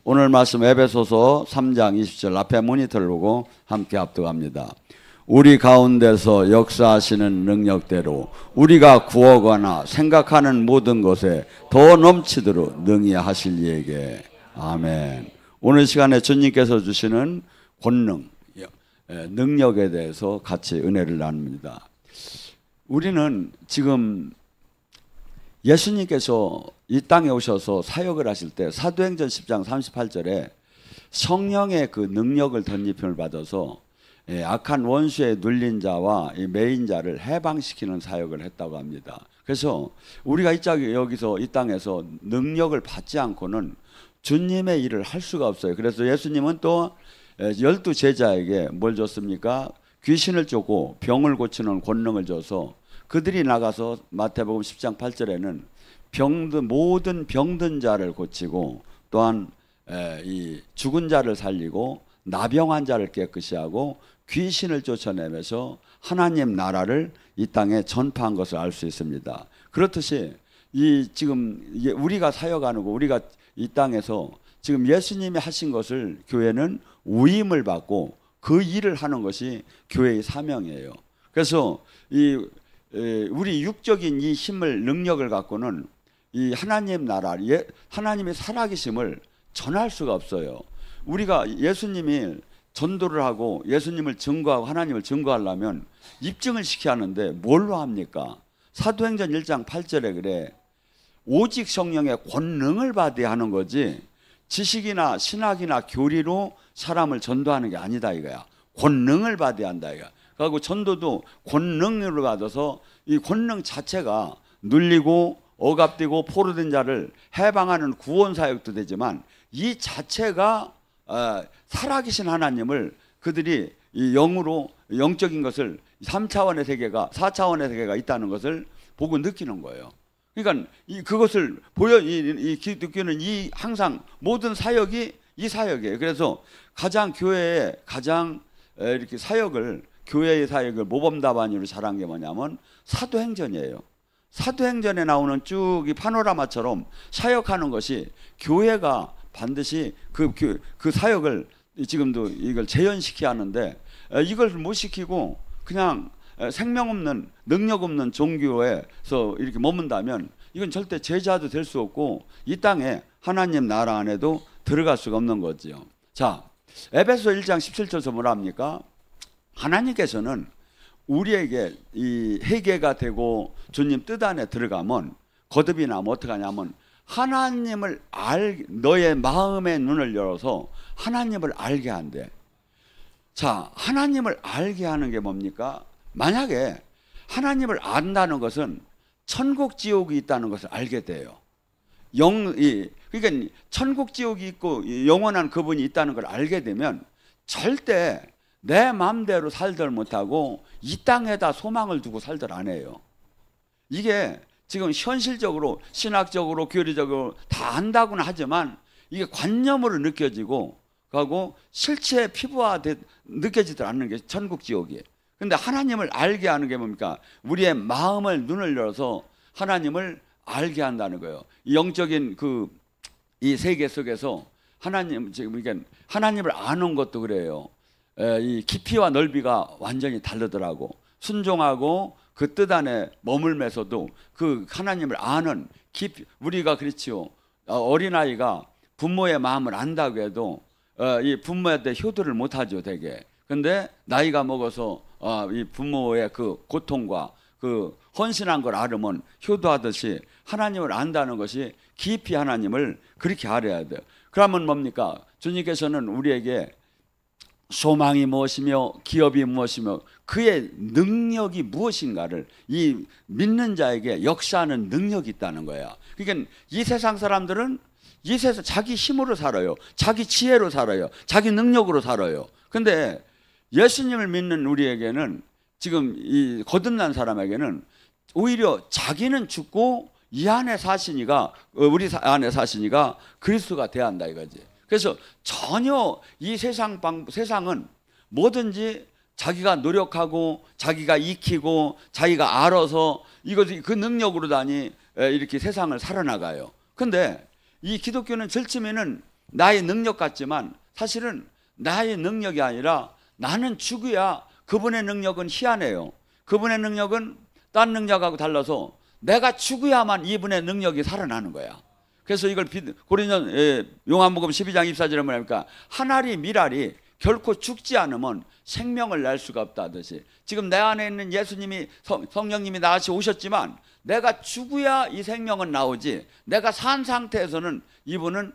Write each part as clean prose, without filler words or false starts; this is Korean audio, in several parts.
오늘 말씀 에베소서 3장 20절 앞에 모니터를 보고 함께 합독합니다. 우리 가운데서 역사하시는 능력대로 우리가 구하거나 생각하는 모든 것에 더 넘치도록 능히 하실 이에게 아멘. 오늘 시간에 주님께서 주시는 권능, 능력에 대해서 같이 은혜를 나눕니다. 우리는 지금 예수님께서 이 땅에 오셔서 사역을 하실 때 사도행전 10장 38절에 성령의 그 능력을 덧입힘을 받아서 악한 원수에 눌린 자와 매인 자를 해방시키는 사역을 했다고 합니다. 그래서 우리가 여기서 이 땅에서 능력을 받지 않고는 주님의 일을 할 수가 없어요. 그래서 예수님은 또 12 제자에게 뭘 줬습니까? 귀신을 쫓고 병을 고치는 권능을 줘서 그들이 나가서 마태복음 10장 8절에는 모든 병든 자를 고치고 또한 이 죽은 자를 살리고 나병한 자를 깨끗이 하고 귀신을 쫓아내면서 하나님 나라를 이 땅에 전파한 것을 알 수 있습니다. 그렇듯이 지금 우리가 사역하는 거, 우리가 이 땅에서 지금 예수님이 하신 것을 교회는 위임을 받고 그 일을 하는 것이 교회의 사명이에요. 그래서 우리 육적인 이 힘을, 능력을 갖고는 이 하나님 나라, 하나님의 살아계심을 전할 수가 없어요. 우리가 예수님이 전도를 하고 예수님을 증거하고 하나님을 증거하려면 입증을 시켜야 하는데 뭘로 합니까? 사도행전 1장 8절에 그래. 오직 성령의 권능을 받아야 하는 거지 지식이나 신학이나 교리로 사람을 전도하는 게 아니다 이거야. 권능을 받아야 한다 이거야. 그리고 전도도 권능으로 받아서 이 권능 자체가 눌리고 억압되고 포로된 자를 해방하는 구원 사역도 되지만 이 자체가 살아계신 하나님을 그들이 이 영으로 영적인 것을 3차원의 세계가 4차원의 세계가 있다는 것을 보고 느끼는 거예요. 그러니까 그것을 이 기독교는 항상 모든 사역이 이 사역이에요. 그래서 교회에 가장 이렇게 교회의 사역을 모범답안으로 잘한 게 뭐냐면 사도행전이에요. 사도행전에 나오는 쭉 이 파노라마처럼 사역하는 것이 교회가 반드시 그 사역을 지금도 이걸 재현시켜야 하는데 이걸 못 시키고 그냥 생명 없는 능력 없는 종교에서 이렇게 머문다면 이건 절대 제자도 될 수 없고 이 땅에 하나님 나라 안에도 들어갈 수가 없는 거죠. 자, 에베소 1장 17절에서 뭐라 합니까? 하나님께서는 우리에게 이 회개가 되고 주님 뜻 안에 들어가면 거듭이 나면 어떻게 하냐면 하나님을 너의 마음의 눈을 열어서 하나님을 알게 한대. 자, 하나님을 알게 하는 게 뭡니까? 만약에 하나님을 안다는 것은 천국 지옥이 있다는 것을 알게 돼요. 그러니까 천국 지옥이 있고 영원한 그분이 있다는 걸 알게 되면 절대 내 마음대로 살들 못하고 이 땅에다 소망을 두고 살들 안 해요. 이게 지금 현실적으로 신학적으로 교리적으로 다 안다고는 하지만 이게 관념으로 느껴지고 그리고 실체 피부화 느껴지들 않는 게 천국 지옥이에요. 근데 하나님을 알게 하는 게 뭡니까? 우리의 마음을 눈을 열어서 하나님을 알게 한다는 거예요. 영적인 이 세계 속에서 하나님을 아는 것도 그래요. 이 깊이와 넓이가 완전히 다르더라고. 순종하고 그 뜻 안에 머물면서도 그 하나님을 아는 우리가 그렇지요. 어린아이가 부모의 마음을 안다고 해도 이 부모한테 효도를 못하죠 되게. 근데 나이가 먹어서 이 부모의 그 고통과 그 헌신한 걸 알으면 효도하듯이 하나님을 안다는 것이 깊이 하나님을 그렇게 알아야 돼요. 그러면 뭡니까? 주님께서는 우리에게 소망이 무엇이며 기업이 무엇이며 그의 능력이 무엇인가를 이 믿는 자에게 역사하는 능력이 있다는 거야. 그러니까 이 세상 사람들은 이 세상 자기 힘으로 살아요. 자기 지혜로 살아요. 자기 능력으로 살아요. 근데 예수님을 믿는 우리에게는 지금 이 거듭난 사람에게는 오히려 자기는 죽고 이 안에 사시니가 우리 안에 사시니가 그리스도가 돼야 한다 이거지. 그래서 전혀 이 세상은 뭐든지 자기가 노력하고 자기가 익히고 자기가 알아서 그 능력으로 다니 이렇게 세상을 살아나가요. 근데 이 기독교는 절치면은 나의 능력 같지만 사실은 나의 능력이 아니라 나는 죽어야 그분의 능력은 희한해요. 그분의 능력은 딴 능력하고 달라서 내가 죽어야만 이분의 능력이 살아나는 거야. 그래서 이걸 고린도 요한복음 12장 24절에 뭐냐니까 한 알이 밀알이 결코 죽지 않으면 생명을 낼 수가 없다 하듯이 지금 내 안에 있는 예수님이 성령님이 나같이 오셨지만 내가 죽어야 이 생명은 나오지 내가 산 상태에서는 이분은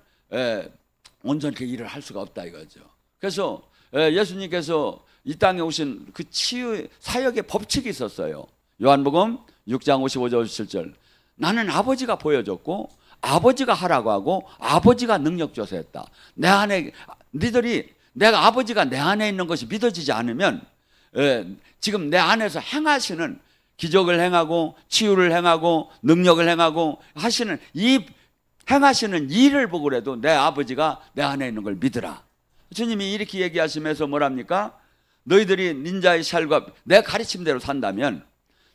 온전히 그 일을 할 수가 없다 이거죠. 그래서 예수님께서 이 땅에 오신 그 치유 사역의 법칙이 있었어요. 요한복음 6장 55절 57절 나는 아버지가 보여줬고 아버지가 하라고 하고 아버지가 능력 줘서 했다. 내 안에 너희들이 내가 아버지가 내 안에 있는 것이 믿어지지 않으면 지금 내 안에서 행하시는 기적을 행하고 치유를 행하고 능력을 행하고 하시는 이 행하시는 일을 보고라도 내 아버지가 내 안에 있는 걸 믿으라. 주님이 이렇게 얘기하시면서 뭐랍니까? 너희들이 닌자의 샬과 내 가르침대로 산다면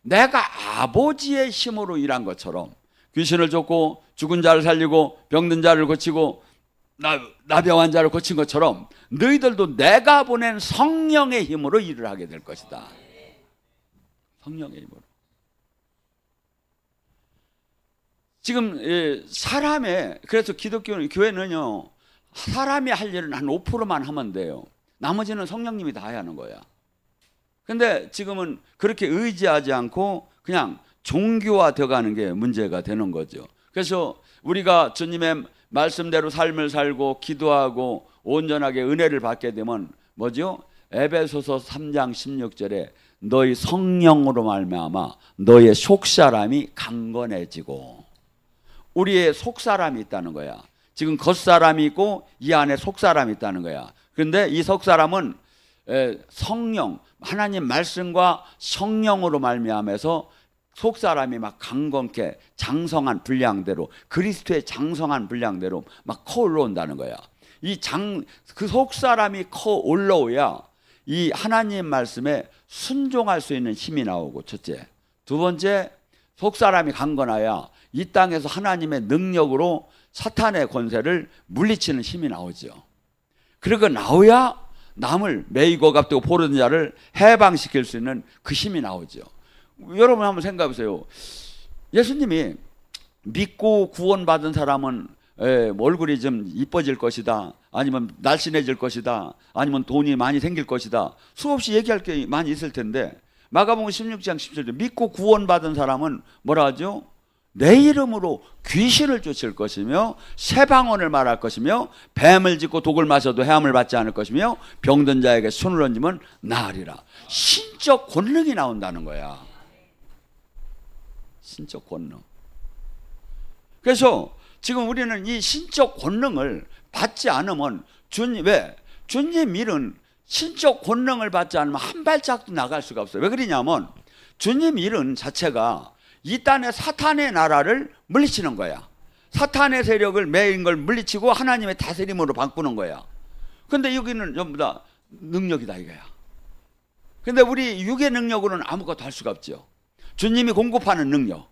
내가 아버지의 힘으로 일한 것처럼 귀신을 쫓고 죽은 자를 살리고 병든 자를 고치고 나병한 자를 고친 것처럼 너희들도 내가 보낸 성령의 힘으로 일을 하게 될 것이다. 성령의 힘으로. 지금 사람의 그래서 기독교 교회는요 사람이 할 일은 한 5%만 하면 돼요. 나머지는 성령님이 다 해야 하는 거야. 근데 지금은 그렇게 의지하지 않고 그냥 종교화 되어가는 게 문제가 되는 거죠. 그래서 우리가 주님의 말씀대로 삶을 살고 기도하고 온전하게 은혜를 받게 되면 뭐죠? 에베소서 3장 16절에 너희 성령으로 말미암아 너의 속사람이 강건해지고 우리의 속사람이 있다는 거야. 지금 겉사람이 있고 이 안에 속사람이 있다는 거야. 그런데 이 속사람은 성령 하나님 말씀과 성령으로 말미암아서 속사람이 막 강건케 장성한 분량대로 그리스도의 장성한 분량대로 막 커 올라온다는 거야. 그 속사람이 커 올라오야 이 하나님 말씀에 순종할 수 있는 힘이 나오고 첫째. 두 번째 속사람이 강건하야 이 땅에서 하나님의 능력으로 사탄의 권세를 물리치는 힘이 나오죠. 그리고 나오야 남을 매이고 갑되고 포르는 자를 해방시킬 수 있는 그 힘이 나오죠. 여러분 한번 생각해 보세요. 예수님이 믿고 구원받은 사람은 얼굴이 좀 이뻐질 것이다, 아니면 날씬해질 것이다, 아니면 돈이 많이 생길 것이다, 수없이 얘기할 게 많이 있을 텐데 마가복음 16장 17절 믿고 구원받은 사람은 뭐라 하죠? 내 이름으로 귀신을 쫓을 것이며 새방언을 말할 것이며 뱀을 짚고 독을 마셔도 해함을 받지 않을 것이며 병든 자에게 손을 얹으면 나으리라. 신적 권능이 나온다는 거야. 신적 권능. 그래서 지금 우리는 이 신적 권능을 받지 않으면 주님 일은 신적 권능을 받지 않으면 한 발짝도 나갈 수가 없어요. 왜 그러냐면 주님 일은 자체가 이 땅의 사탄의 나라를 물리치는 거야. 사탄의 세력을 매인 걸 물리치고 하나님의 다스림으로 바꾸는 거야. 근데 여기는 전부 다 능력이다 이거야. 근데 우리 육의 능력으로는 아무것도 할 수가 없죠. 주님이 공급하는 능력,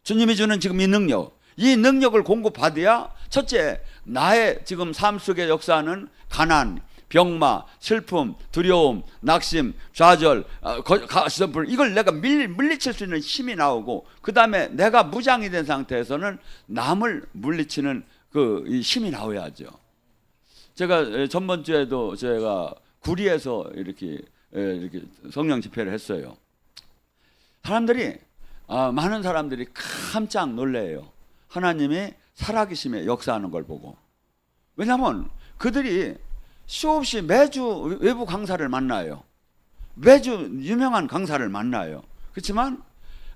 주님이 주는 지금 이 능력, 이 능력을 공급받아야 첫째 나의 지금 삶 속에 역사하는 가난, 병마, 슬픔, 두려움, 낙심, 좌절, 가시덤불 이걸 내가 물리칠 수 있는 힘이 나오고 그 다음에 내가 무장이 된 상태에서는 남을 물리치는 그 힘이 나와야죠. 제가 전번 주에도 제가 구리에서 이렇게 성령 집회를 했어요. 사람들이 많은 사람들이 깜짝 놀래요. 하나님이 살아계심에 역사하는 걸 보고. 왜냐하면 그들이 수없이 매주 외부 강사를 만나요. 매주 유명한 강사를 만나요. 그렇지만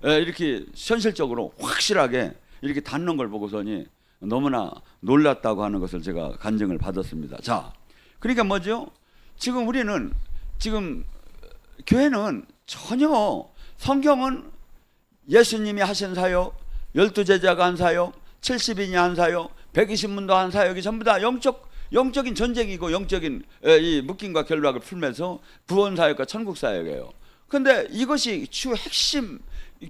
이렇게 현실적으로 확실하게 이렇게 닿는 걸 보고서니 너무나 놀랐다고 하는 것을 제가 간증을 받았습니다. 자, 그러니까 뭐죠? 지금 우리는 지금 교회는 전혀 성경은 예수님이 하신 사역, 12제자가 한 사역, 70인이 한 사역, 120문도 한 사역이 전부 다 영적인 전쟁이고 영적인 이 묶임과 결박을 풀면서 구원 사역과 천국 사역이에요. 그런데 이것이 주 핵심,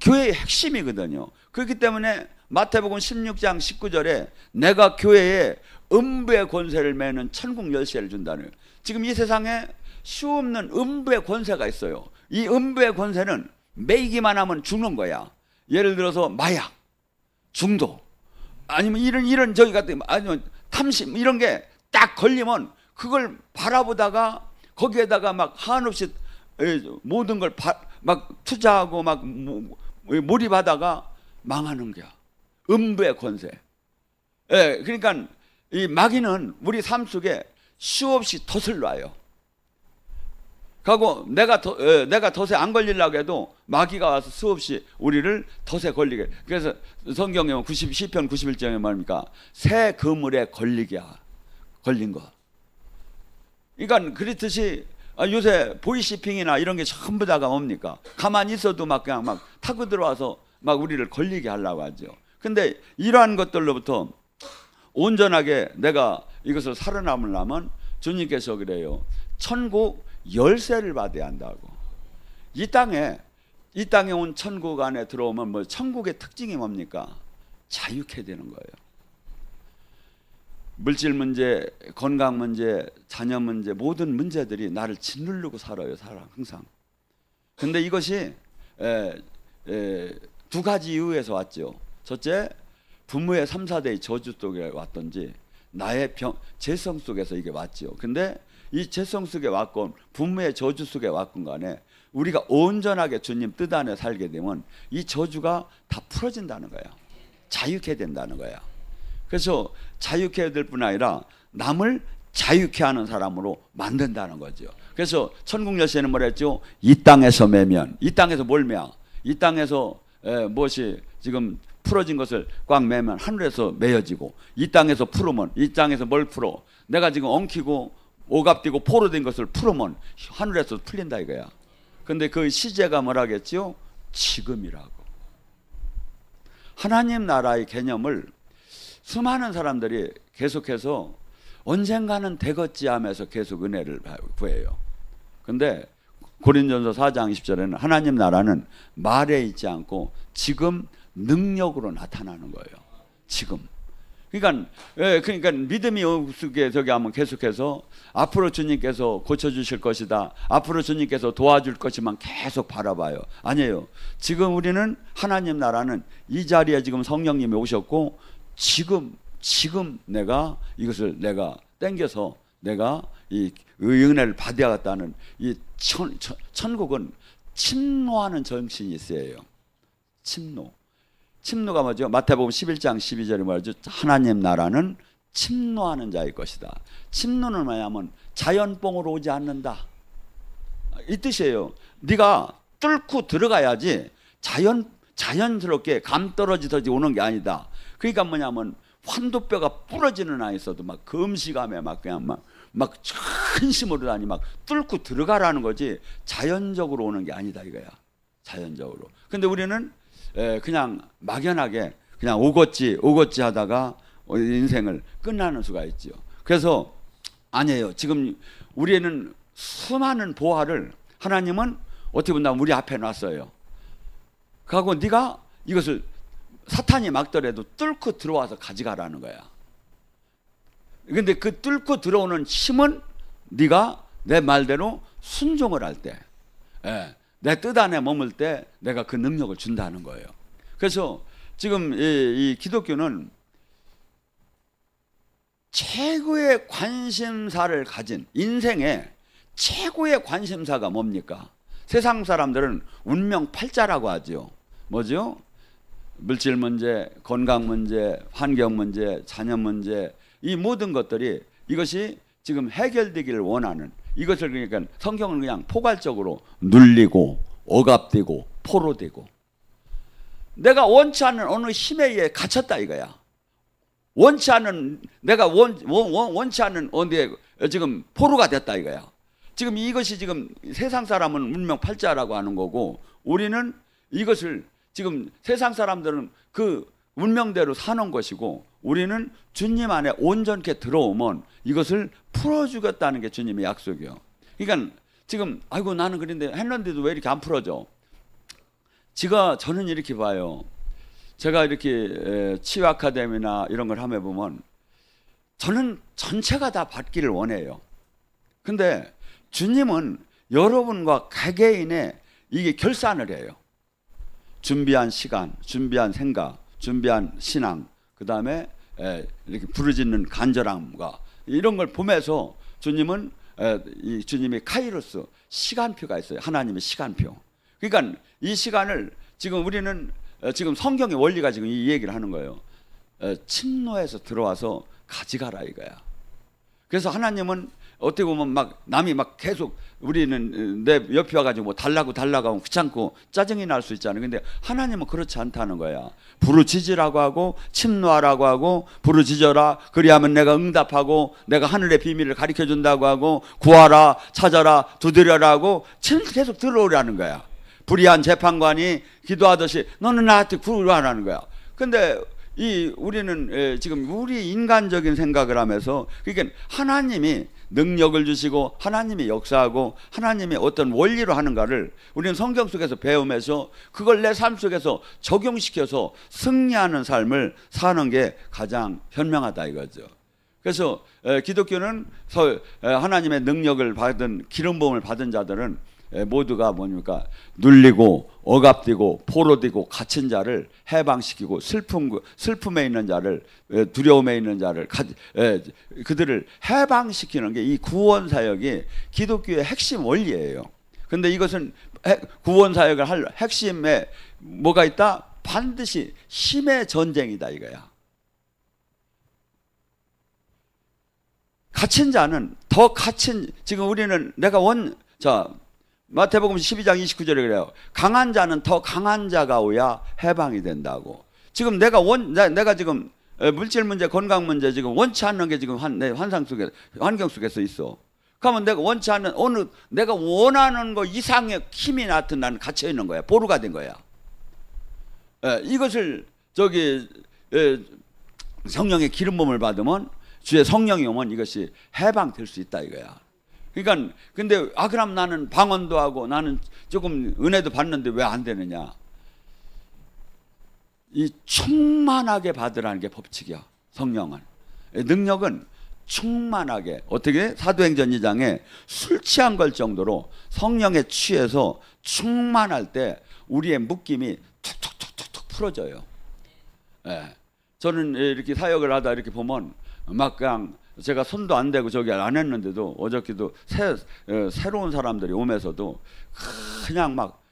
교회의 핵심이거든요. 그렇기 때문에 마태복음 16장 19절에 내가 교회에 음부의 권세를 매는 천국 열쇠를 준다는 거예요. 지금 이 세상에 수없는 음부의 권세가 있어요. 이 음부의 권세는 매이기만 하면 죽는 거야. 예를 들어서 마약, 중독, 아니면 이런 저기 같은, 아니면 탐심, 이런 게 딱 걸리면 그걸 바라보다가 거기에다가 막 한없이 모든 걸 막 투자하고 막 몰입하다가 망하는 거야. 음부의 권세. 예, 그러니까 이 마귀는 우리 삶 속에 수없이 덫을 놔요. 하고 내가 덫에 안 걸리려고 해도 마귀가 와서 수없이 우리를 덫에 걸리게. 그래서 성경에 시편 91장에 말입니까? 새 그물에 걸린 거. 그러니까 그렇듯이 요새 보이시핑이나 이런 게 전부 다가 뭡니까? 가만히 있어도 막 그냥 막 타고 들어와서 막 우리를 걸리게 하려고 하죠. 근데 이러한 것들로부터 온전하게 내가 이것을 살아남으려면 주님께서 그래요. 천국 열쇠를 받아야 한다고. 이 땅에 온 천국 안에 들어오면 뭐 천국의 특징이 뭡니까? 자유케 되는 거예요. 물질 문제, 건강 문제, 자녀 문제, 모든 문제들이 나를 짓누르고 살아요. 항상. 근데 이것이 두 가지 이유에서 왔죠. 첫째, 부모의 3, 4대의 저주 속에 왔던지 나의 죄성 속에서 이게 왔죠. 근데 이 죄성 속에 왔건 부모의 저주 속에 왔건 간에 우리가 온전하게 주님 뜻 안에 살게 되면 이 저주가 다 풀어진다는 거야. 자유케 된다는 거야. 그래서 자유케 될 뿐 아니라 남을 자유케 하는 사람으로 만든다는 거죠. 그래서 천국 열쇠는 뭐라 했죠? 이 땅에서 매면, 이 땅에서 뭘 매야? 이 땅에서 무엇이 지금 풀어진 것을 꽉 매면 하늘에서 매어지고, 이 땅에서 풀으면, 이 땅에서 뭘 풀어? 내가 지금 엉키고 오갑되고 포로 된 것을 풀으면 하늘에서 풀린다 이거야. 근데 그 시제가 뭐라겠죠? 지금이라고. 하나님 나라의 개념을 수많은 사람들이 계속해서 언젠가는 되겠지 하면서 계속 은혜를 구해요. 근데 고린도전서 4장 20절에는 하나님 나라는 말에 있지 않고 지금 능력으로 나타나는 거예요. 지금. 그러니까 믿음이 속에 저기 하면 계속해서 앞으로 주님께서 고쳐주실 것이다, 앞으로 주님께서 도와줄 것이만 계속 바라봐요. 아니에요. 지금 우리는 하나님 나라는 이 자리에 지금 성령님이 오셨고 지금 내가 이것을 내가 땡겨서 내가 이 은혜를 받아야겠다는 이 천국은 침노하는 정신이 있어요. 침노가 뭐죠? 마태복음 11장 12절에 말이죠. 하나님 나라는 침노하는 자의 것이다. 침노는 뭐냐면 자연뽕으로 오지 않는다, 이 뜻이에요. 네가 뚫고 들어가야지 자연스럽게 감 떨어지듯이 오는 게 아니다. 그러니까 뭐냐면 환도뼈가 부러지는 아이 있어도 막 금시감에 막 그냥 막 근심으로 다니 막 뚫고 들어가라는 거지 자연적으로 오는 게 아니다 이거야. 자연적으로. 근데 우리는 그냥 막연하게 그냥 오겠지 하다가 인생을 끝나는 수가 있죠. 그래서 아니에요. 지금 우리는 수많은 보화를 하나님은 어떻게 본다면 우리 앞에 놨어요. 그리고 네가 이것을 사탄이 막더라도 뚫고 들어와서 가져가라는 거야. 근데 그 뚫고 들어오는 힘은 네가 내 말대로 순종을 할 때, 내 뜻 안에 머물 때 내가 그 능력을 준다는 거예요. 그래서 지금 이 기독교는 최고의 관심사를 가진, 인생의 최고의 관심사가 뭡니까? 세상 사람들은 운명 팔자라고 하죠. 뭐죠? 물질 문제, 건강 문제, 환경 문제, 자녀 문제, 이 모든 것들이 이것이 지금 해결되기를 원하는, 이것을 그러니까 성경은 그냥 포괄적으로 눌리고 억압되고 포로되고, 내가 원치 않는 어느 힘에 의해 갇혔다 이거야. 원치 않는, 내가 원치 않는 어디에 지금 포로가 됐다 이거야. 지금 이것이 지금 세상 사람은 운명 팔자라고 하는 거고, 우리는 이것을 지금 세상 사람들은 그 운명대로 사는 것이고, 우리는 주님 안에 온전케 들어오면 이것을 풀어주겠다는 게 주님의 약속이에요. 그러니까 지금 아이고 나는 그런데 했는데도 왜 이렇게 안 풀어져? 저는 이렇게 봐요. 제가 이렇게 치유 아카데미나 이런 걸 하면 보면 저는 전체가 다 받기를 원해요. 근데 주님은 여러분과 개개인의 이게 결산을 해요. 준비한 시간, 준비한 생각, 준비한 신앙, 그 다음에 이렇게 부르짖는 간절함과 이런 걸 보면서 주님은 주님의 카이로스 시간표가 있어요. 하나님의 시간표. 그러니까 이 시간을 지금 우리는 지금 성경의 원리가 지금 이 얘기를 하는 거예요. 침노에서 들어와서 가져가라 이거야. 그래서 하나님은 어떻게 보면 막 남이 막 계속 우리는 내 옆에 와가지고 뭐 달라고 하면 귀찮고 짜증이 날 수 있잖아요. 근데 하나님은 그렇지 않다는 거야. 부르짖으라고 하고 침노하라고 하고 부르짖어라 그리하면 내가 응답하고 내가 하늘의 비밀을 가르쳐 준다고 하고 구하라 찾아라 두드려라 하고 계속 들어오라는 거야. 불의한 재판관이 기도하듯이 너는 나한테 구하라는 거야. 근데 우리는 지금 우리 인간적인 생각을 하면서 그러니까 하나님이 능력을 주시고 하나님이 역사하고 하나님이 어떤 원리로 하는가를 우리는 성경 속에서 배우면서 그걸 내 삶 속에서 적용시켜서 승리하는 삶을 사는 게 가장 현명하다 이거죠. 그래서 기독교는 하나님의 능력을 받은 기름 부음을 받은 자들은 모두가 뭡니까? 눌리고 억압되고 포로되고 갇힌 자를 해방시키고 슬픔에 있는 자를 두려움에 있는 자를 그들을 해방시키는 게 이 구원 사역이 기독교의 핵심 원리예요. 근데 이것은 구원 사역을 할 핵심에 뭐가 있다? 반드시 힘의 전쟁이다 이거야. 갇힌 자는 더 갇힌 지금 우리는 내가 마태복음 12장 29절에 그래요. 강한 자는 더 강한 자가 오야 해방이 된다고. 지금 내가 지금 물질 문제, 건강 문제 지금 원치 않는 게 지금 내 환경 속에서 있어. 그러면 내가 원치 않는 내가 원하는 거 이상의 힘이 나타난 나는 갇혀 있는 거야. 보루가 된 거야. 이것을 성령의 기름 부음을 받으면 주의 성령이 오면 이것이 해방될 수 있다 이거야. 그러니까 근데 그럼 나는 방언도 하고 나는 조금 은혜도 받는데 왜 안 되느냐? 이 충만하게 받으라는 게 법칙이야. 성령은 능력은 충만하게 어떻게 사도행전 2장에 술 취한 걸 정도로 성령에 취해서 충만할 때 우리의 묶임이 툭툭툭툭 풀어져요. 저는 이렇게 사역을 하다 이렇게 보면 막 그냥 제가 손도 안 대고 저기 안 했는데도 어저께도 새로운 사람들이 오면서도 그냥 막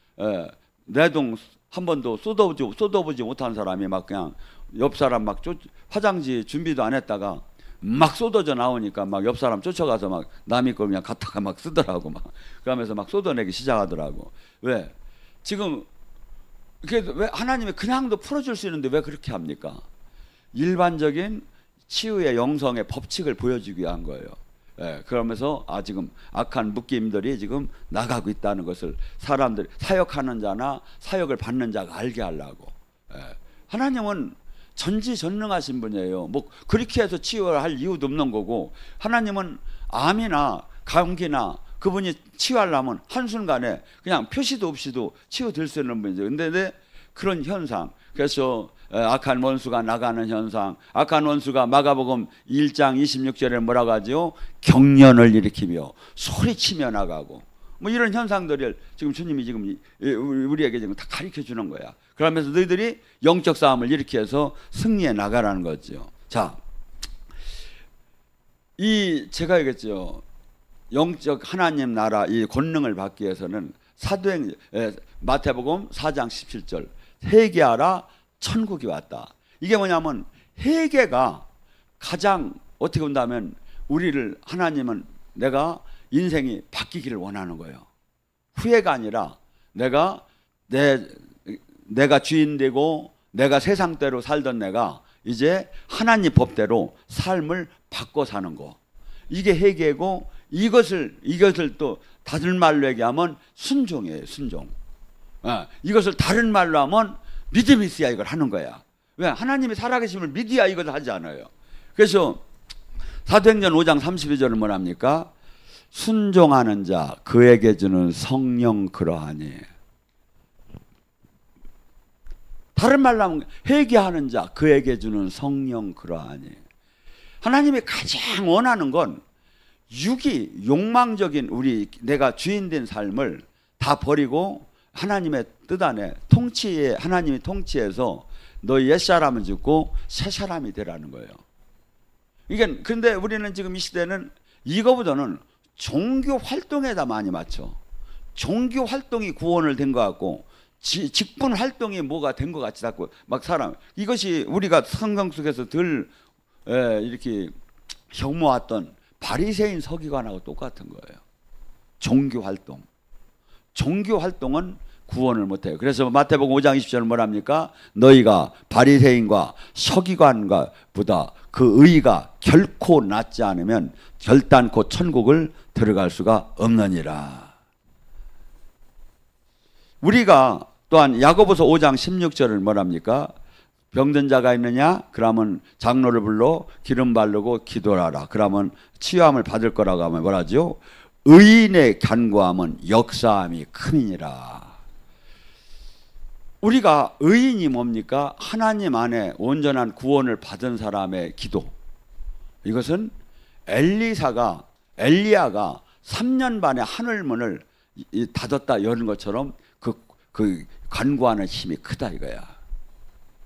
내동 한 번도 쏟아보지 못한 사람이 막 그냥 옆 사람 막 화장지 준비도 안 했다가 막 쏟아져 나오니까 막 옆 사람 쫓아가서 막 남이 걸 그냥 갖다가 막 쓰더라고 막 그러면서 막 쏟아내기 시작하더라고. 왜? 지금 왜 하나님이 그냥도 풀어줄 수 있는데 왜 그렇게 합니까? 일반적인 치유의 영성의 법칙을 보여주기 위한 거예요. 그러면서 지금 악한 묶임들이 지금 나가고 있다는 것을 사람들이 사역하는 자나 사역을 받는 자가 알게 하려고. 하나님은 전지전능하신 분이에요. 뭐 그렇게 해서 치유할 이유도 없는 거고 하나님은 암이나 감기나 그분이 치유하려면 한순간에 그냥 표시도 없이도 치유될 수 있는 분이죠. 근데 그런 현상 그래서 악한 원수가 나가는 현상 악한 원수가 마가복음 1장 26절에 뭐라고 하죠? 경련을 일으키며 소리치며 나가고 뭐 이런 현상들을 지금 주님이 지금 우리에게 지금 다 가르쳐 주는 거야. 그러면서 너희들이 영적 싸움을 일으켜서 승리해 나가라는 거죠. 자, 제가 얘기했죠. 영적 하나님 나라 이 권능을 받기 위해서는 마태복음 4장 17절 회개하라 천국이 왔다. 이게 뭐냐면 회개가 가장 어떻게 본다면 하나님은 내가 인생이 바뀌기를 원하는 거예요. 후회가 아니라 내가 주인 되고 내가 세상대로 살던 내가 이제 하나님 법대로 삶을 바꿔 사는 거. 이게 회개고 이것을 또 다른 말로 얘기하면 순종이에요. 순종. 이것을 다른 말로 하면 믿음이 있어야 이걸 하는 거야. 왜? 하나님이 살아계심을 믿어야 이걸 하지 않아요. 그래서 사도행전 5장 32절은 뭐랍니까? 순종하는 자 그에게 주는 성령 그러하니. 다른 말로 하면 회개하는 자 그에게 주는 성령 그러하니. 하나님이 가장 원하는 건 육이 욕망적인 내가 주인 된 삶을 다 버리고 하나님의 뜻 안에 하나님이 통치해서 너 옛사람은 죽고 새 사람이 되라는 거예요. 이게 근데 우리는 지금 이 시대는 이거보다는 종교 활동에다 많이 맞춰. 종교 활동이 구원을 된 것 같고 직분 활동이 뭐가 된 것 같이 자꾸 막 이것이 우리가 성경 속에서 이렇게 혐오했던 바리새인 서기관하고 똑같은 거예요. 종교 활동은 구원을 못해요. 그래서 마태복음 5장 20절은 뭐랍니까? 너희가 바리새인과 서기관과 보다 그 의가 결코 낫지 않으면 결단코 천국을 들어갈 수가 없느니라. 우리가 또한 야고보서 5장 16절을 뭐랍니까? 병든 자가 있느냐? 그러면 장로를 불러 기름 바르고 기도하라. 그러면 치유함을 받을 거라고 하면 뭐라죠? 의인의 간구함은 역사함이 큼이니라. 우리가 의인이 뭡니까? 하나님 안에 온전한 구원을 받은 사람의 기도. 이것은 엘리야가 3년 반에 하늘문을 닫았다 여는 것처럼 그 간구하는 힘이 크다 이거야.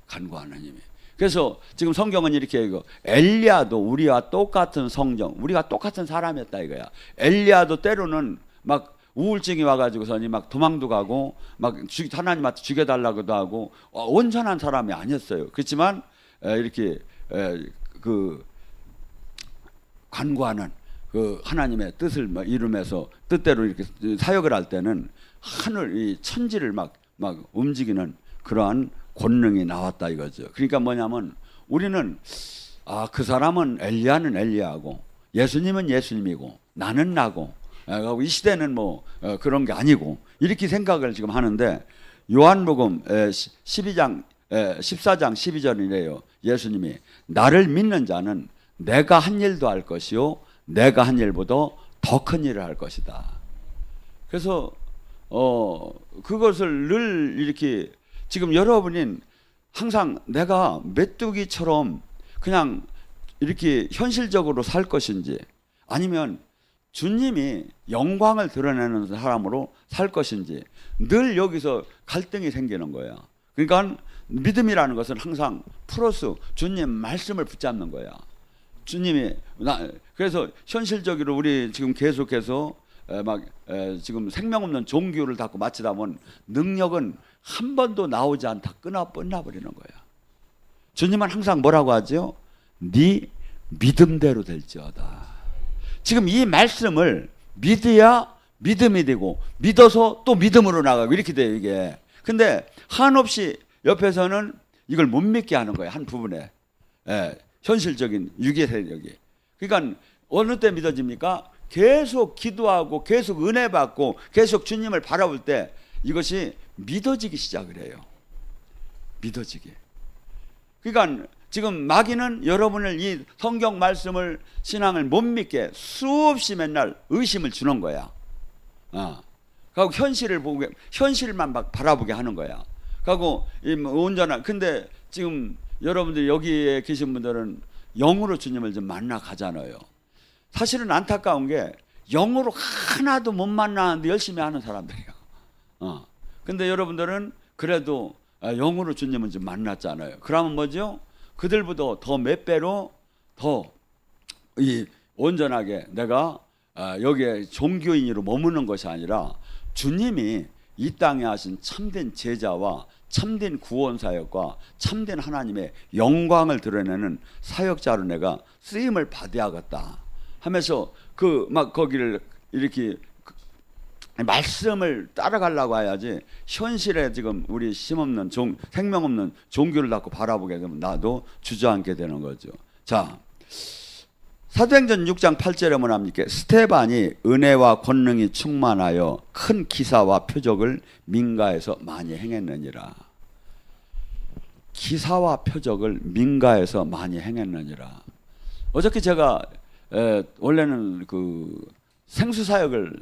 간구하는 힘이. 그래서 지금 성경은 이렇게 이거 엘리야도 우리와 똑같은 성정, 우리가 똑같은 사람이었다 이거야. 엘리야도 때로는 막 우울증이 와가지고서니 막 도망도 가고 막 하나님한테 죽여달라고도 하고 온전한 사람이 아니었어요. 그렇지만 이렇게 그 간구하는 그 하나님의 뜻을 이루면서 뜻대로 이렇게 사역을 할 때는 하늘 이 천지를 막 움직이는 그러한 권능이 나왔다 이거죠. 그러니까 뭐냐면 우리는 그 사람은 엘리야는 엘리야고 예수님은 예수님이고 나는 나고 이 시대는 뭐 그런 게 아니고 이렇게 생각을 지금 하는데 요한복음 14장 12절이래요. 예수님이 나를 믿는 자는 내가 한 일도 할 것이요 내가 한 일보다 더 큰 일을 할 것이다. 그래서 그것을 늘 이렇게 지금 여러분은 항상 내가 메뚜기처럼 그냥 이렇게 현실적으로 살 것인지 아니면 주님이 영광을 드러내는 사람으로 살 것인지 늘 여기서 갈등이 생기는 거야. 그러니까 믿음이라는 것은 항상 플러스 주님 말씀을 붙잡는 거야. 주님이 그래서 현실적으로 우리 지금 계속해서 지금 생명 없는 종교를 닫고 마치다 보면 능력은 한 번도 나오지 않다 끝나버리는 거야. 주님은 항상 뭐라고 하죠? 네 믿음대로 될지어다. 지금 이 말씀을 믿어야 믿음이 되고 믿어서 또 믿음으로 나가고 이렇게 돼요 이게. 근데 한없이 옆에서는 이걸 못 믿게 하는 거예요. 한 부분에 현실적인 유괴 세력이. 그러니까 어느 때 믿어집니까? 계속 기도하고 계속 은혜 받고 계속 주님을 바라볼 때 이것이 믿어지기 시작을 해요. 믿어지게. 그러니까 지금 마귀는 여러분을 이 성경 말씀을 신앙을 못 믿게 수없이 맨날 의심을 주는 거야. 그리고 현실만 막 바라보게 하는 거야. 그리고 온전한 근데 지금 여러분들 여기에 계신 분들은 영으로 주님을 좀 만나 가잖아요. 사실은 안타까운 게 영으로 하나도 못 만나는데 열심히 하는 사람들이야. 근데 여러분들은 그래도 영으로 주님은 좀 만났잖아요. 그러면 뭐죠? 그들보다 더 몇 배로 더 이 온전하게 내가 여기에 종교인으로 머무는 것이 아니라 주님이 이 땅에 하신 참된 제자와 참된 구원 사역과 참된 하나님의 영광을 드러내는 사역자로 내가 쓰임을 받아야겠다 하면서 거기를 이렇게 말씀을 따라가려고 해야지 현실에 지금 우리 힘없는 생명 없는 종교를 닫고 바라보게 되면 나도 주저앉게 되는 거죠. 자, 사도행전 6장 8절에 뭐랍니까? 스테반이 은혜와 권능이 충만하여 큰 기사와 표적을 민가에서 많이 행했느니라. 기사와 표적을 민가에서 많이 행했느니라. 어저께 제가 원래는 그 생수 사역을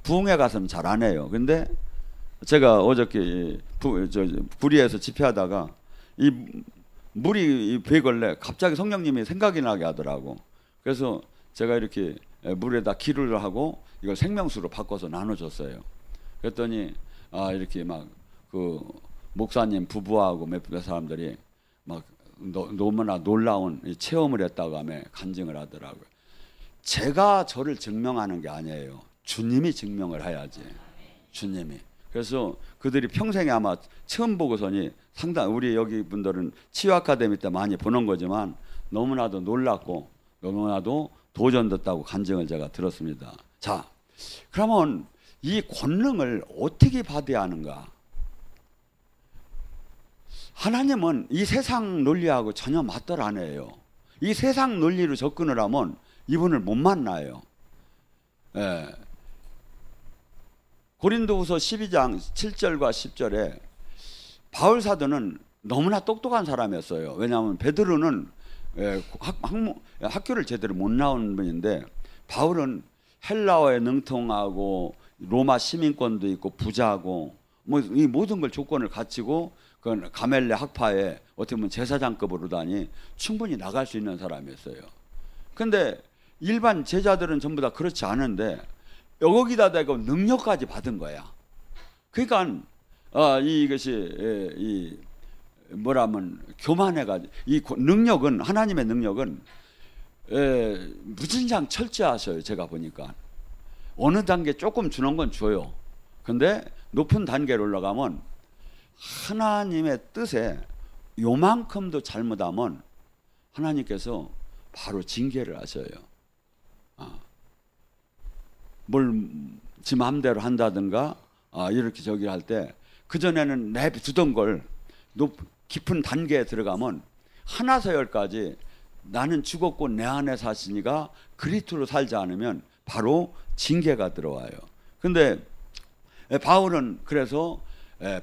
부흥회 가서는 잘 안 해요. 근데 제가 어저께 구리에서 집회하다가 이 물이 배걸래 갑자기 성령님이 생각이 나게 하더라고. 그래서 제가 이렇게 물에다 기를 하고 이걸 생명수로 바꿔서 나눠줬어요. 그랬더니 이렇게 막 그 목사님 부부하고 몇 사람들이 막 너무나 놀라운 체험을 했다고 하며 간증을 하더라고요. 제가 저를 증명하는 게 아니에요. 주님이 증명을 해야지. 주님이. 그래서 그들이 평생에 아마 처음 보고서니 상당 우리 여기 분들은 치유 아카데미 때 많이 보는 거지만 너무나도 놀랐고 너무나도 도전됐다고 간증을 제가 들었습니다. 자, 그러면 이 권능을 어떻게 받아야 하는가? 하나님은 이 세상 논리하고 전혀 맞들 안 해요. 이 세상 논리로 접근을 하면 이분을 못 만나요. 예. 고린도후서 12장 7절과 10절에 바울 사도는 너무나 똑똑한 사람이었어요. 왜냐하면 베드로는 학교를 제대로 못 나온 분인데 바울은 헬라어에 능통하고 로마 시민권도 있고 부자고 뭐 이 모든 걸 조건을 갖추고 그 가멜레 학파에 어떻게 보면 제사장급으로다니 충분히 나갈 수 있는 사람이었어요. 근데 일반 제자들은 전부 다 그렇지 않은데 여기다 대고 능력까지 받은 거야. 그러니까 이것이 이 뭐라면 교만해가지고 이 능력은 하나님의 능력은 무진장 철저하셔요. 제가 보니까 어느 단계 조금 주는 건 줘요. 근데 높은 단계로 올라가면 하나님의 뜻에 요만큼도 잘못하면 하나님께서 바로 징계를 하셔요. 뭘 지 마음대로 한다든가 이렇게 저기 할 때 그전에는 내두던 걸 깊은 단계에 들어가면 하나서 열까지 나는 죽었고 내 안에 사시니가 그리스도로 살지 않으면 바로 징계가 들어와요. 근데 바울은 그래서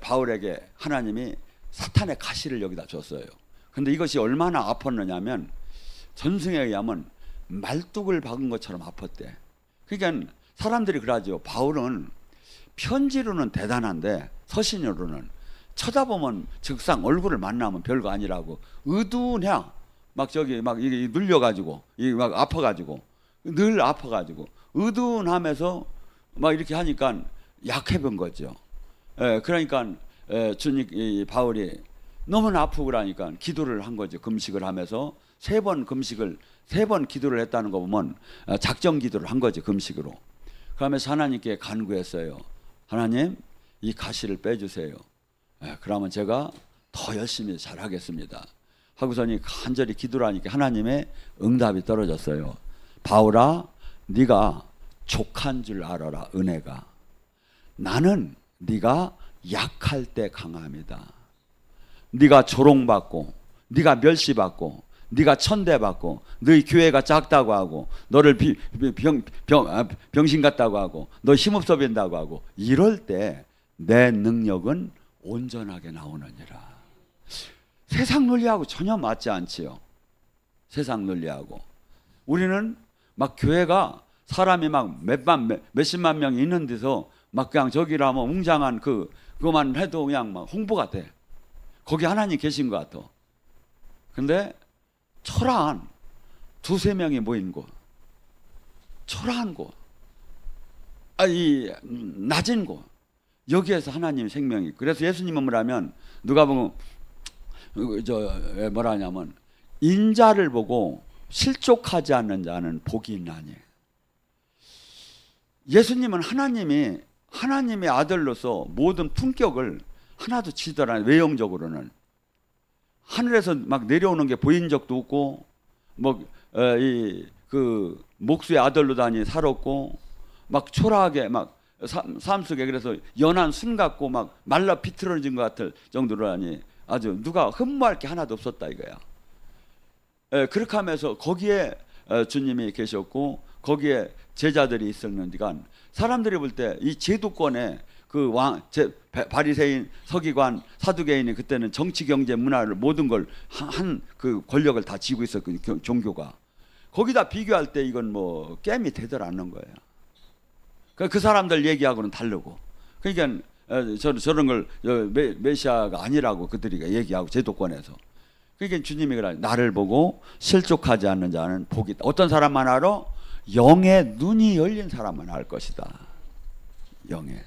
바울에게 하나님이 사탄의 가시를 여기다 줬어요. 근데 이것이 얼마나 아팠느냐면 전승에 의하면 말뚝을 박은 것처럼 아팠대. 그러니까 사람들이 그러죠. 바울은 편지로는 대단한데 서신으로는 쳐다보면 즉상 얼굴을 만나면 별거 아니라고 의둔해. 막 저기 막 이게 눌려가지고 이 막 아파가지고 늘 아파가지고 의둔하면서 막 이렇게 하니까 약해 본 거죠. 그러니까 주님 이 바울이 너무나 아프고 그러니까 기도를 한 거죠. 금식을 하면서 세 번 기도를 했다는 거 보면 작정 기도를 한 거죠. 금식으로. 그러면서 하나님께 간구했어요. 하나님 이 가시를 빼주세요. 그러면 제가 더 열심히 잘하겠습니다. 하고서니 간절히 기도를 하니까 하나님의 응답이 떨어졌어요. 바울아 네가 족한 줄 알아라. 은혜가 나는 네가 약할 때 강합니다. 네가 조롱받고 네가 멸시받고 네가 천대받고 너희 교회가 작다고 하고 너를 병신 같다고 하고 너 힘없어 보인다고 하고 이럴 때 내 능력은 온전하게 나오느니라. 세상 논리하고 전혀 맞지 않지요. 세상 논리하고 우리는 막 교회가 사람이 막 몇십만 명이 있는 데서 막 그냥 저기라면 웅장한 그거만 해도 그냥 막 홍보가 돼. 거기 하나님 계신 것 같아. 근데 초라한 두세 명이 모인 곳, 초라한 곳, 이 낮은 곳, 여기에서 하나님 생명이. 그래서 예수님은 뭐라면 누가 보면 뭐라 하냐면 인자를 보고 실족하지 않는 자는 복이 있나니. 예수님은 하나님의 아들로서 모든 품격을 하나도 지더라. 외형적으로는 하늘에서 막 내려오는 게 보인 적도 없고, 그 목수의 아들로 다니 살았고, 막 초라하게 막 삶 속에 그래서 연한 순 같고 막 말라 비틀어진 것 같을 정도로 하니 아주 누가 흠모할 게 하나도 없었다 이거야. 그렇게 하면서 거기에 주님이 계셨고 거기에 제자들이 있었는지가 사람들이 볼 때 이 제도권에 그 바리새인, 서기관, 사두개인이 그때는 정치, 경제, 문화를 모든 걸 한 그 권력을 다 쥐고 있었거든요. 종교가. 거기다 비교할 때 이건 뭐 게임이 되들 않는 거예요. 그 사람들 얘기하고는 다르고. 그러니까 저런 걸 메시아가 아니라고 그들이 얘기하고 제도권에서. 그러니까 주님이 그래, 나를 보고 실족하지 않는 자는 복이 있다. 어떤 사람만 알아? 영의 눈이 열린 사람만 알 것이다. 영의.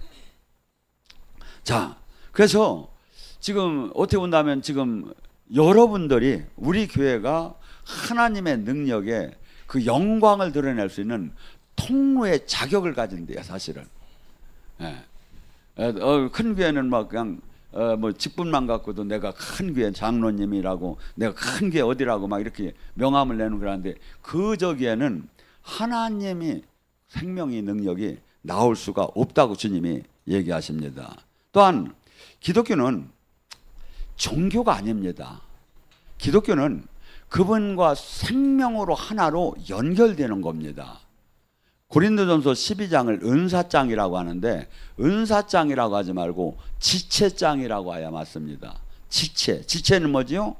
자, 그래서 지금 어떻게 본다면 지금 여러분들이 우리 교회가 하나님의 능력에 그 영광을 드러낼 수 있는 통로의 자격을 가진대요, 사실은. 예. 큰 교회는 막 그냥 뭐 직분만 갖고도 내가 큰 교회 장로님이라고, 내가 큰 교회 어디라고 막 이렇게 명함을 내는 그러는데, 그 저기에는 하나님이 생명의 능력이 나올 수가 없다고 주님이 얘기하십니다. 또한 기독교는 종교가 아닙니다. 기독교는 그분과 생명으로 하나로 연결되는 겁니다. 고린도전서 12장을 은사장이라고 하는데, 은사장이라고 하지 말고 지체장이라고 해야 맞습니다. 지체는 뭐지요?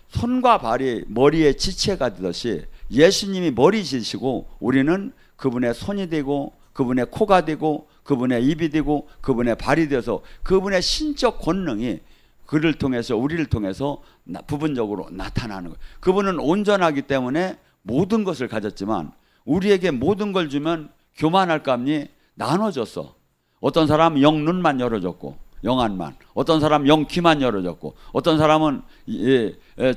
손과 발이 머리에 지체가 되듯이 예수님이 머리지시고 우리는 그분의 손이 되고 그분의 코가 되고 그분의 입이 되고 그분의 발이 되어서 그분의 신적 권능이 그를 통해서, 우리를 통해서 부분적으로 나타나는 거예요. 그분은 온전하기 때문에 모든 것을 가졌지만 우리에게 모든 걸 주면 교만할까 하니 나눠줬어. 어떤 사람은 영 눈만 열어줬고 영안만, 어떤 사람은 영 귀만 열어줬고, 어떤 사람은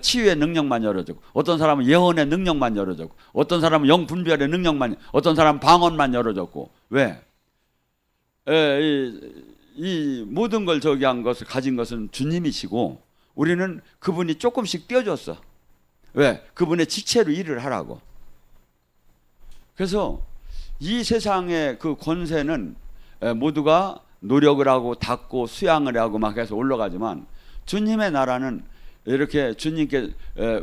치유의 능력만 열어줬고, 어떤 사람은 예언의 능력만 열어줬고, 어떤 사람은 영 분별의 능력만, 어떤 사람은 방언만 열어줬고. 왜? 이 모든 걸 저기 한 것을 가진 것은 주님이시고 우리는 그분이 조금씩 띄워줬어. 왜? 그분의 지체로 일을 하라고. 그래서 이 세상의 그 권세는 모두가 노력을 하고 닦고 수양을 하고 막 해서 올라가지만, 주님의 나라는 이렇게 주님께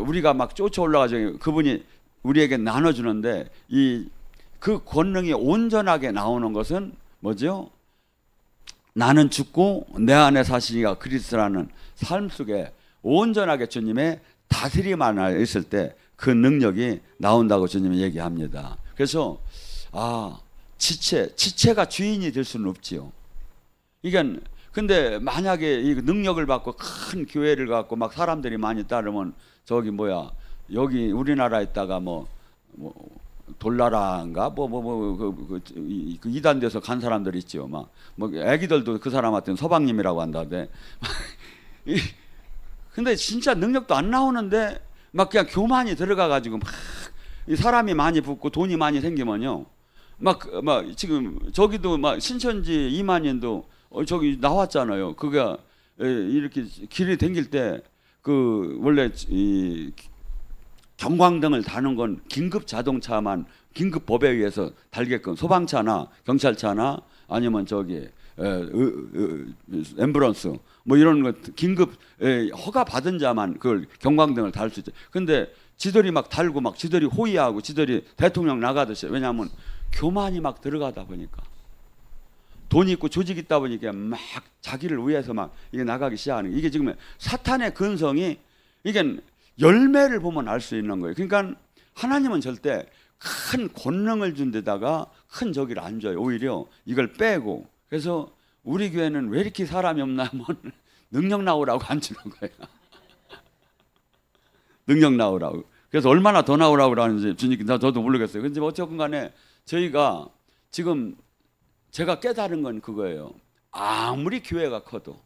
우리가 막 쫓아 올라가죠. 그분이 우리에게 나눠주는데, 이 그 권능이 온전하게 나오는 것은 뭐죠? 나는 죽고 내 안에 사시니가 그리스도라는 삶 속에 온전하게 주님의 다스림 안에 있을 때 그 능력이 나온다고 주님이 얘기합니다. 그래서 지체가 주인이 될 수는 없지요. 이게 근데 만약에 이 능력을 받고 큰 교회를 갖고 막 사람들이 많이 따르면 저기 뭐야, 여기 우리나라에 있다가 뭐 돌나라인가 그 이단돼서 간 사람들 있지요. 막 뭐 애기들도 그 사람한테는 서방님이라고 한다는데 근데 진짜 능력도 안 나오는데 막 그냥 교만이 들어가 가지고 막 사람이 많이 붙고 돈이 많이 생기면요, 막 지금 저기도 막 신천지 이만희도 저기 나왔잖아요. 그가 이렇게 길이 댕길 때 그 원래 이 경광등을 다는 건 긴급 자동차만 긴급 법에 의해서 달게끔, 소방차나 경찰차나 아니면 저기 앰뷸런스 뭐 이런 거 긴급 허가 받은 자만 그걸 경광등을 달 수 있죠. 근데 지들이 막 달고 막 지들이 호위하고 지들이 대통령 나가듯이, 왜냐하면 교만이 막 들어가다 보니까, 돈이 있고 조직 있다 보니까 막 자기를 위해서 막 이게 나가기 시작하는, 이게 지금 사탄의 근성이, 이게 열매를 보면 알 수 있는 거예요. 그러니까 하나님은 절대 큰 권능을 준 데다가 큰 저기를 안 줘요. 오히려 이걸 빼고. 그래서 우리 교회는 왜 이렇게 사람이 없나 하면 능력 나오라고 안 주는 거예요. 능력 나오라고. 그래서 얼마나 더 나오라고 그러는지 주님께 저도 모르겠어요. 근데 어쨌든 간에 저희가 지금 제가 깨달은 건 그거예요. 아무리 교회가 커도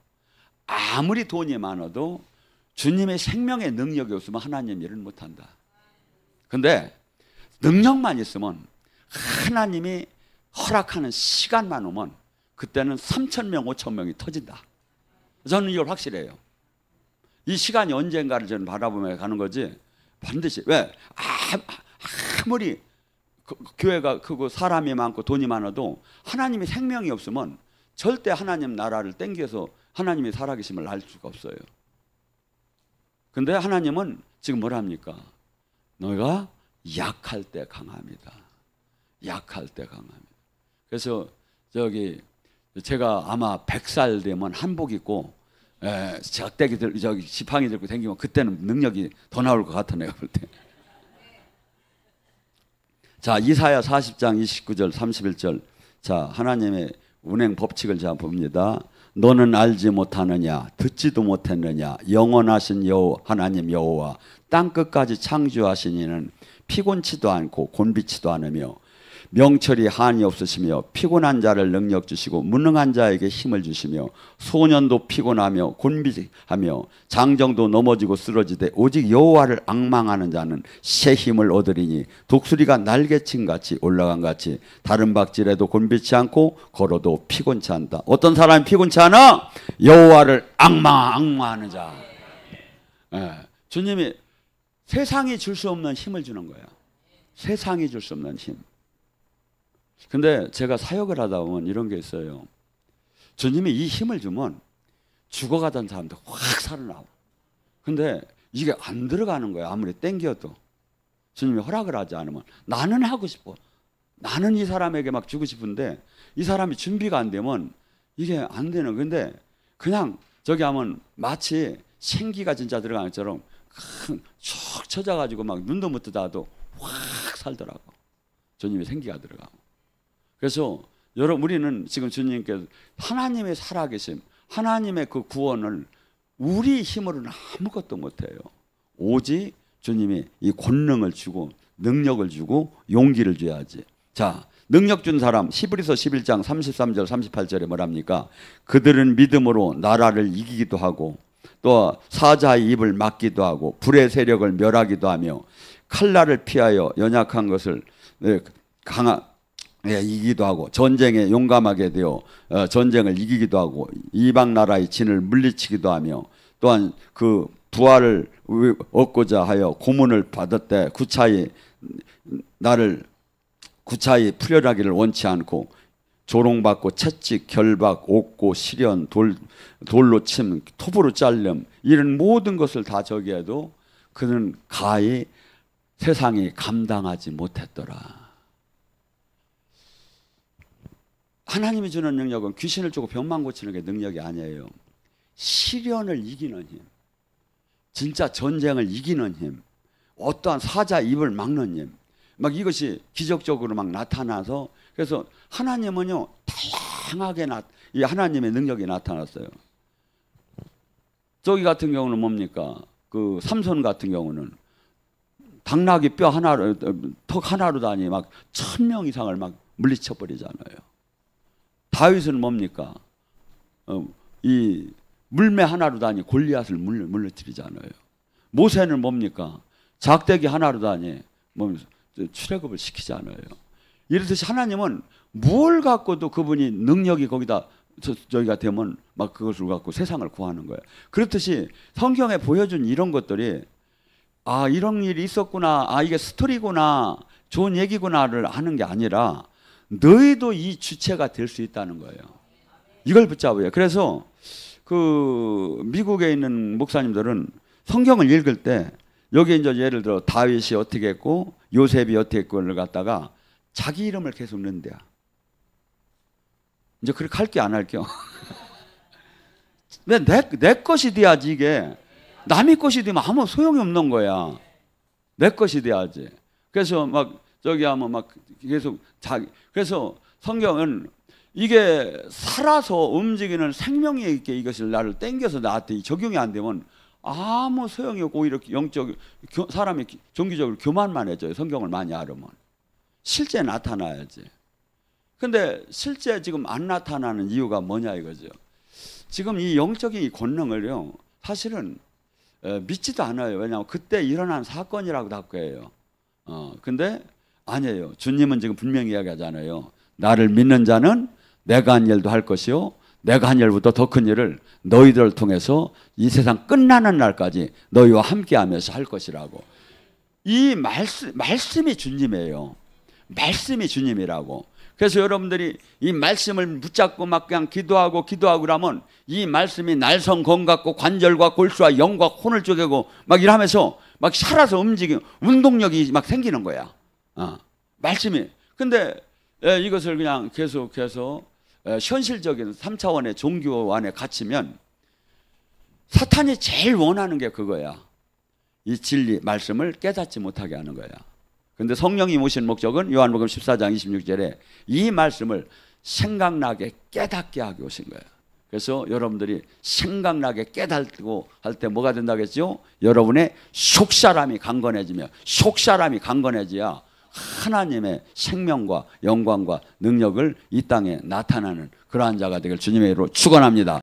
아무리 돈이 많아도 주님의 생명의 능력이 없으면 하나님 일을 못한다. 근데 능력만 있으면, 하나님이 허락하는 시간만 오면 그때는 3,000명 5,000명이 터진다. 저는 이걸 확실해요. 이 시간이 언젠가를 저는 바라보며 가는 거지, 반드시. 왜? 아무리 교회가 크고 사람이 많고 돈이 많아도 하나님의 생명이 없으면 절대 하나님 나라를 땡겨서 하나님이 살아계심을 알 수가 없어요. 근데 하나님은 지금 뭐라 합니까? 너희가 약할 때 강합니다. 약할 때 강합니다. 그래서 저기 제가 아마 100살 되면 한복 입고 작대기 저기 지팡이 들고 다니면 그때는 능력이 더 나올 것 같아, 내가 볼 때. 자, 이사야 40장 29절 31절. 자, 하나님의 운행 법칙을 제가 봅니다. 너는 알지 못하느냐 듣지도 못했느냐 영원하신 하나님 여호와 땅끝까지 창조하신 이는 피곤치도 않고 곤비치도 않으며 명철이 한이 없으시며 피곤한 자를 능력 주시고 무능한 자에게 힘을 주시며 소년도 피곤하며 곤비하며 장정도 넘어지고 쓰러지되 오직 여호와를 앙망하는 자는 새 힘을 얻으리니 독수리가 날개침같이 올라간 같이 다른 박질에도 곤비치 않고 걸어도 피곤치 않다. 어떤 사람이 피곤치 않아? 여호와를 앙망하는 자. 주님이 세상이 줄 수 없는 힘을 주는 거야. 세상이 줄 수 없는 힘. 근데 제가 사역을 하다 보면 이런 게 있어요. 주님이 이 힘을 주면 죽어가던 사람도 확 살아나와. 근데 이게 안 들어가는 거야. 아무리 땡겨도. 주님이 허락을 하지 않으면. 나는 하고 싶어. 나는 이 사람에게 막 주고 싶은데 이 사람이 준비가 안 되면 이게 안 되는. 근데 그냥 저기 하면 마치 생기가 진짜 들어가는 것처럼 쭉 쳐져가지고 막 눈도 못 뜨다도 확 살더라고. 주님이 생기가 들어가고. 그래서 여러분 우리는 지금 주님께서 하나님의 살아계심, 하나님의 그 구원을 우리 힘으로는 아무것도 못해요. 오직 주님이 이 권능을 주고 능력을 주고 용기를 줘야지. 자, 능력 준 사람 히브리서 11장 33절 38절에 뭐랍니까? 그들은 믿음으로 나라를 이기기도 하고 또 사자의 입을 막기도 하고 불의 세력을 멸하기도 하며 칼날을 피하여 연약한 것을 이기기도 하고 전쟁에 용감하게 되어 전쟁을 이기기도 하고 이방 나라의 진을 물리치기도 하며 또한 그 부활을 얻고자 하여 고문을 받을 때 구차히 풀려나기를 원치 않고 조롱받고 채찍, 결박, 옥고, 시련, 돌로 침, 톱으로 잘름 이런 모든 것을 다 저기해도 그는 가히 세상이 감당하지 못했더라. 하나님이 주는 능력은 귀신을 쫓고 병만 고치는 게 능력이 아니에요. 시련을 이기는 힘, 진짜 전쟁을 이기는 힘, 어떠한 사자 입을 막는 힘, 막 이것이 기적적으로 막 나타나서 그래서 하나님은요 다양하게 이 하나님의 능력이 나타났어요. 저기 같은 경우는 뭡니까? 그 삼손 같은 경우는 당나귀 뼈 하나로 턱 하나로 다니 막 1000명 이상을 막 물리쳐 버리잖아요. 다윗은 뭡니까? 이 물매 하나로 다니 골리앗을 물러뜨리잖아요. 모세는 뭡니까? 작대기 하나로 다니 출애굽을 시키잖아요. 이렇듯이 하나님은 뭘 갖고도 그분이 능력이 거기다 저희가 되면 막 그것을 갖고 세상을 구하는 거예요. 그렇듯이 성경에 보여준 이런 것들이 아 이런 일이 있었구나, 아 이게 스토리구나, 좋은 얘기구나를 하는 게 아니라 너희도 이 주체가 될 수 있다는 거예요. 이걸 붙잡아요. 그래서 그 미국에 있는 목사님들은 성경을 읽을 때 여기 이제 예를 들어 다윗이 어떻게 했고 요셉이 어떻게 했고를 갖다가 자기 이름을 계속 넣는데요. 이제 그렇게 할게 안 할게요. 왜 내 것이 돼야지. 이게 남의 것이 되면 아무 소용이 없는 거야. 내 것이 돼야지. 그래서 막 저기 하면 막 계속 그래서 성경은 이게 살아서 움직이는 생명이 있게 이것을 나를 땡겨서 나한테 적용이 안 되면 아무 소용이 없고 오히려 사람이 종교적으로 교만만 해져요. 성경을 많이 알으면. 실제 나타나야지. 근데 실제 지금 안 나타나는 이유가 뭐냐 이거죠. 지금 이 영적인 이 권능을요 사실은 믿지도 않아요. 왜냐하면 그때 일어난 사건이라고 답고 해요. 근데 아니에요. 주님은 지금 분명히 이야기하잖아요. 나를 믿는 자는 내가 한 일도 할 것이요 내가 한 일보다 더 큰 일을 너희들을 통해서 이 세상 끝나는 날까지 너희와 함께하면서 할 것이라고. 이 말씀이 주님이에요. 말씀이 주님이라고. 그래서 여러분들이 이 말씀을 붙잡고 막 그냥 기도하고 그러면 이 말씀이 날성건 같고 관절과 골수와 영과 혼을 쪼개고 막 이러면서 막 살아서 움직이고 운동력이 막 생기는 거야. 말씀이. 근데 이것을 그냥 계속해서 현실적인 3차원의 종교 안에 갇히면 사탄이 제일 원하는 게 그거야. 이 진리 말씀을 깨닫지 못하게 하는 거야. 근데 성령이 오신 목적은 요한복음 14장 26절에 이 말씀을 생각나게 깨닫게 하게 오신 거예요. 그래서 여러분들이 생각나게 깨닫고 할 때 뭐가 된다겠죠? 여러분의 속사람이 강건해지며 속사람이 강건해져야 하나님의 생명과 영광과 능력을 이 땅에 나타나는 그러한 자가 되길 주님의 이름으로 축원합니다.